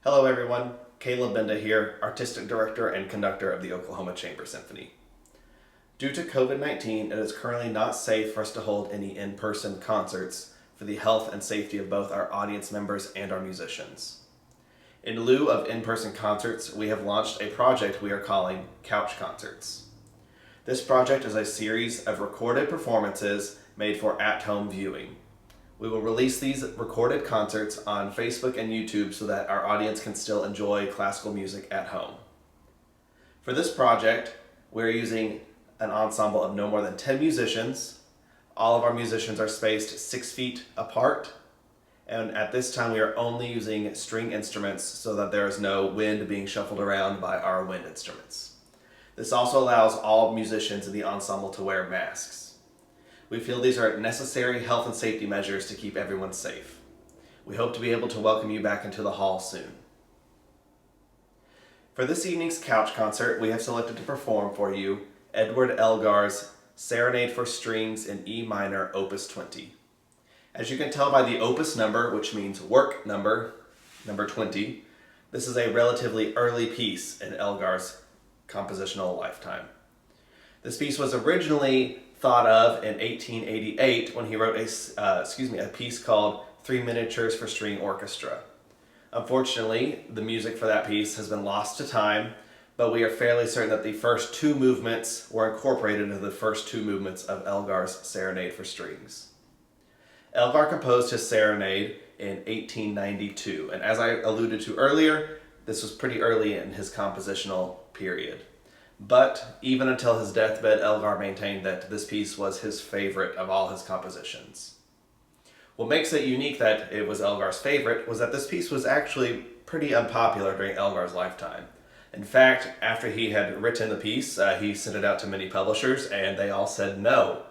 Hello everyone, Kaleb Benda here, Artistic Director and Conductor of the Oklahoma Chamber Symphony. Due to COVID-19, it is currently not safe for us to hold any in-person concerts for the health and safety of both our audience members and our musicians. In lieu of in-person concerts, we have launched a project we are calling Couch Concerts. This project is a series of recorded performances made for at-home viewing. We will release these recorded concerts on Facebook and YouTube so that our audience can still enjoy classical music at home. For this project, we're using an ensemble of no more than 10 musicians. All of our musicians are spaced 6 feet apart, and at this time we are only using string instruments so that there is no wind being shuffled around by our wind instruments. This also allows all musicians in the ensemble to wear masks. We feel these are necessary health and safety measures to keep everyone safe. We hope to be able to welcome you back into the hall soon. For this evening's couch concert, we have selected to perform for you Edward Elgar's Serenade for Strings in E minor, Opus 20. As you can tell by the opus number, which means work number 20, this is a relatively early piece in Elgar's compositional lifetime. This piece was originally thought of in 1888 when he wrote a piece called Three Miniatures for String Orchestra. Unfortunately, the music for that piece has been lost to time, but we are fairly certain that the first two movements were incorporated into the first two movements of Elgar's Serenade for Strings. Elgar composed his Serenade in 1892, and as I alluded to earlier, this was pretty early in his compositional period. But even until his deathbed, Elgar maintained that this piece was his favorite of all his compositions. What makes it unique that it was Elgar's favorite was that this piece was actually pretty unpopular during Elgar's lifetime. In fact, after he had written the piece, he sent it out to many publishers and they all said no.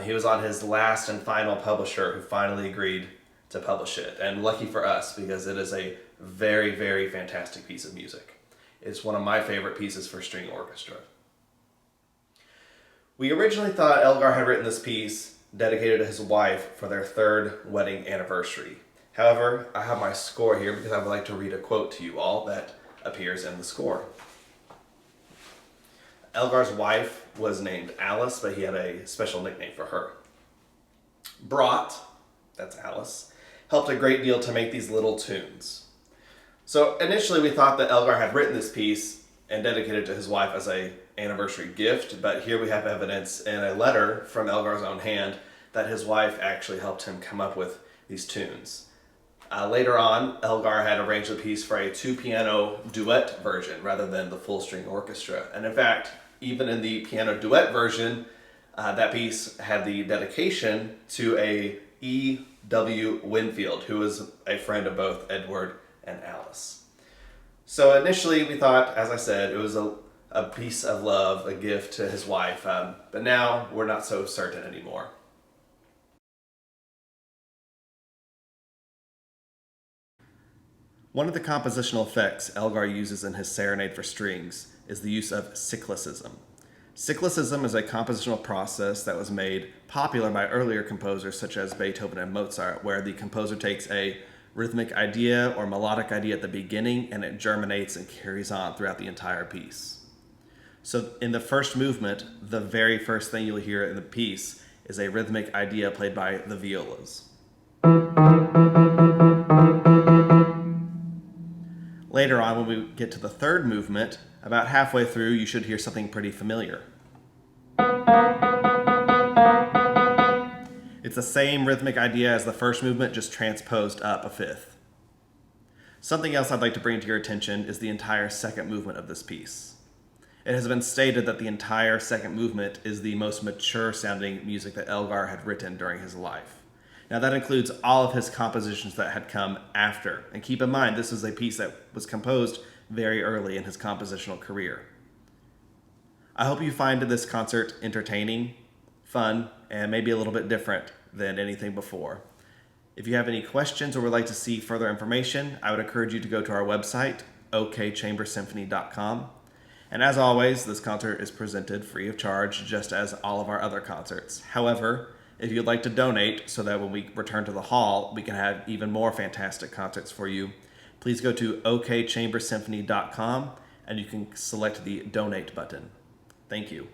He was on his last and final publisher who finally agreed to publish it. And lucky for us, because it is a very, very fantastic piece of music. It's one of my favorite pieces for string orchestra. We originally thought Elgar had written this piece dedicated to his wife for their 3rd wedding anniversary. However, I have my score here because I would like to read a quote to you all that appears in the score. Elgar's wife was named Alice, but he had a special nickname for her. Brought, that's Alice, helped a great deal to make these little tunes. So initially we thought that Elgar had written this piece and dedicated it to his wife as an anniversary gift, but here we have evidence in a letter from Elgar's own hand that his wife actually helped him come up with these tunes. Later on, Elgar had arranged the piece for a 2-piano duet version rather than the full string orchestra. And in fact, even in the piano duet version, that piece had the dedication to a E.W. Winfield, who was a friend of both Edward and Alice. So initially we thought, as I said, it was a piece of love, a gift to his wife, but now we're not so certain anymore. One of the compositional effects Elgar uses in his Serenade for Strings is the use of cyclicism. Cyclicism is a compositional process that was made popular by earlier composers such as Beethoven and Mozart, where the composer takes a rhythmic idea or melodic idea at the beginning and it germinates and carries on throughout the entire piece. So in the first movement, the very first thing you'll hear in the piece is a rhythmic idea played by the violas. Later on, when we get to the third movement, about halfway through, you should hear something pretty familiar. It's the same rhythmic idea as the first movement, just transposed up a fifth. Something else I'd like to bring to your attention is the entire second movement of this piece. It has been stated that the entire second movement is the most mature sounding music that Elgar had written during his life. Now that includes all of his compositions that had come after. And keep in mind, this is a piece that was composed very early in his compositional career. I hope you find this concert entertaining, fun, and maybe a little bit different than anything before. If you have any questions or would like to see further information, I would encourage you to go to our website, okchambersymphony.com. And as always, this concert is presented free of charge, just as all of our other concerts. However, if you'd like to donate so that when we return to the hall, we can have even more fantastic concerts for you, please go to okchambersymphony.com and you can select the donate button. Thank you.